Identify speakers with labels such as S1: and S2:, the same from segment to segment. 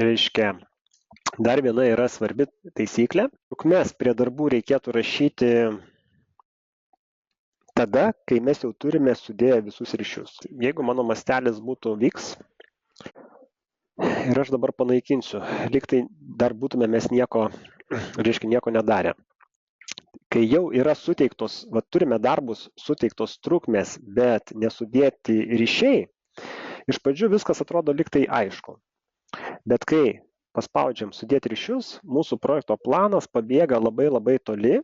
S1: reiškia, dar viena yra svarbi taisyklė. Trukmes prie darbų reikėtų rašyti tada, kai mes jau turime sudėję visus ryšius. Jeigu mano mastelis būtų vyks ir aš dabar panaikinsiu, lyg tai dar būtume mes nieko nedarę. Kai jau yra suteiktos, turime darbus suteiktos trukmės, bet nesudėti ryšiai, iš pradžių viskas atrodo lyg tai aišku. Bet kai paspaudžiam sudėti ryšius, mūsų projekto planas pabėga labai toli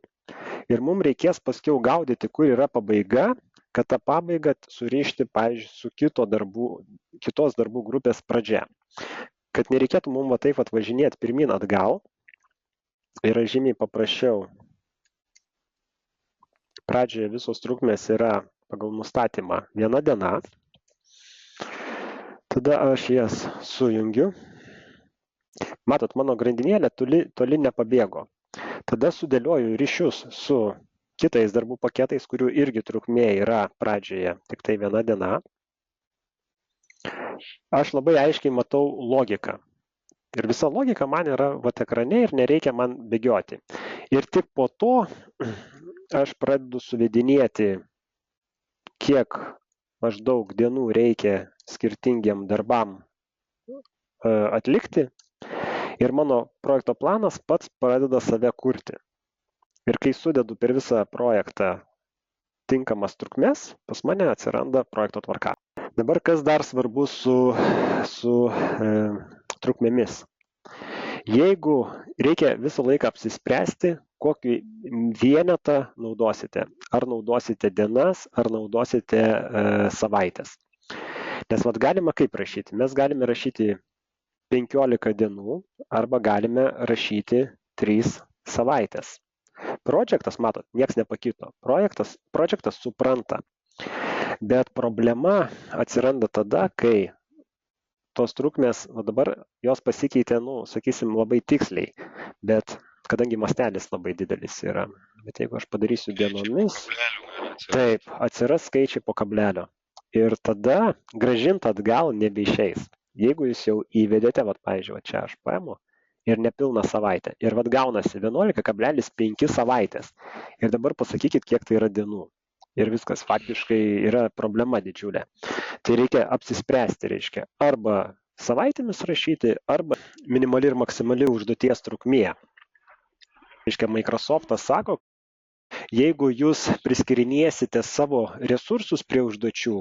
S1: ir mums reikės paskiau gaudyti, kur yra pabaiga, kad tą pabaigą surišti, pavyzdžiui, su kitos darbų grupės pradžia. Kad nereikėtų mums taip važinėti pirmin atgal, yra žymiai paprasčiau. Pradžioje visos trukmės yra pagal nustatymą 1 diena. Tada aš jas sujungiu. Matot, mano grandinėlė toli nepabėgo. Tada sudėlioju ryšius su kitais darbų paketais, kurių irgi trukmė yra pradžioje tik tai 1 diena. Aš labai aiškiai matau logiką. Ir visa logika man yra ekrane ir nereikia man bėgioti. Ir tik po to aš pradedu suvedinėti, kiek maždaug dienų reikia skirtingiam darbam atlikti. Ir mano projekto planas pats pradeda save kurti. Ir kai sudedu per visą projektą tinkamas trukmes, pas mane atsiranda projekto tvarka. Dabar kas dar svarbu su trukmėmis. Jeigu reikia visą laiką apsispręsti, kokį vienetą naudosite. Ar naudosite dienas, ar naudosite savaitės. Nes galima kaip rašyti? Mes galime rašyti 15 dienų arba galime rašyti 3 savaitės. Projektas, matot, nieks nepakito. Projektas supranta. Bet problema atsiranda tada, kai tos trukmės, dabar jos pasikeitė, sakysim, labai tiksliai, bet kadangi mastelis labai didelis yra, bet jeigu aš padarysiu dienomis, taip, atsiras skaičiai po kablelio. Ir tada grąžinti atgal nebeišeis. Jeigu jūs jau įvedėte, pavyzdžiui, čia aš paimu ir nepilną savaitę. Ir gaunasi 11,5 savaitės. Ir dabar pasakykit, kiek tai yra dienų. Ir viskas faktiškai yra problema didžiulė. Tai reikia apsispręsti, reiškia, arba savaitėmis rašyti, arba minimali ir maksimali užduoties trukmė. Reiškia, Microsoftas sako, jeigu jūs priskirinėsite savo resursus prie užduočių,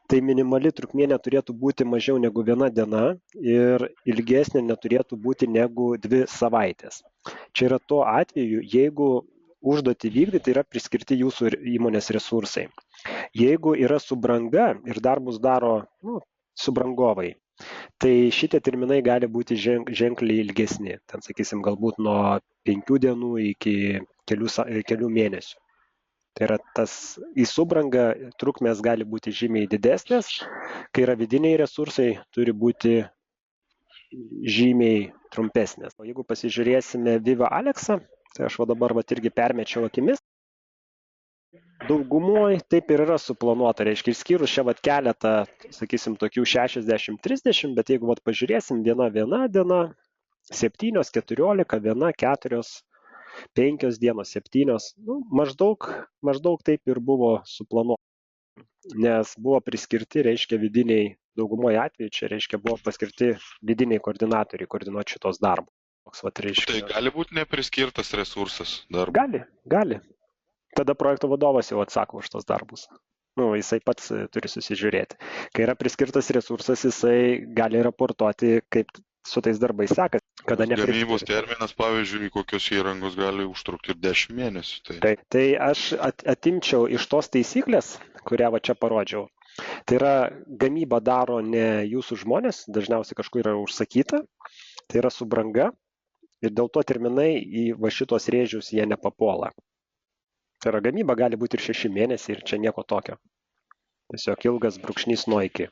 S1: tai minimali trukmė neturėtų būti mažiau negu 1 diena ir ilgesnė neturėtų būti negu 2 savaitės. Čia yra tuo atveju, jeigu užduotį vykdyti yra priskirti jūsų įmonės resursai. Jeigu yra subranga ir darbus daro subrangovai, tai šitie terminai gali būti ženkliai ilgesni. Ten, sakysim, galbūt nuo 5 dienų iki kelių mėnesių. Tai yra į subrangą trukmės gali būti žymiai didesnės, kai yra vidiniai resursai, turi būti žymiai trumpesnės. O jeigu pasižiūrėsime Viva Alexą, tai aš dabar irgi permečiau akimis. Daugumoje taip ir yra suplanuota, reiškia, išskyrus čia keletą, sakysim, tokių 60-30, bet jeigu pažiūrėsim, 1 diena, 7, 14, 1, 4, 5 dienos, 7, maždaug taip ir buvo suplanuota. Nes buvo priskirti, reiškia, vidiniai, daugumoje atveju čia, reiškia, buvo paskirti vidiniai koordinatoriai koordinuoti šitos darbus.
S2: Tai gali būti nepriskirtas resursas darbų?
S1: Gali. Tada projekto vadovas jau atsako už tos darbus. Jisai pats turi susižiūrėti. Kai yra priskirtas resursas, jisai gali raportuoti, kaip su tais darbais sekasi.
S2: Gamybos terminas, pavyzdžiui, kokios įrangos gali užtrukti ir 10 mėnesių.
S1: Tai aš atimčiau iš tos taisyklės, kurią čia parodžiau. Tai yra, gamybą daro ne jūsų žmonės, dažniausiai kažkur yra užsakyta, tai yra subranga ir dėl to terminai į šitos rėžius jie nepapuola. Tai yra, gamyba gali būti ir 6 mėnesiai ir čia nieko tokio. Tiesiog ilgas brūkšnys nuo iki.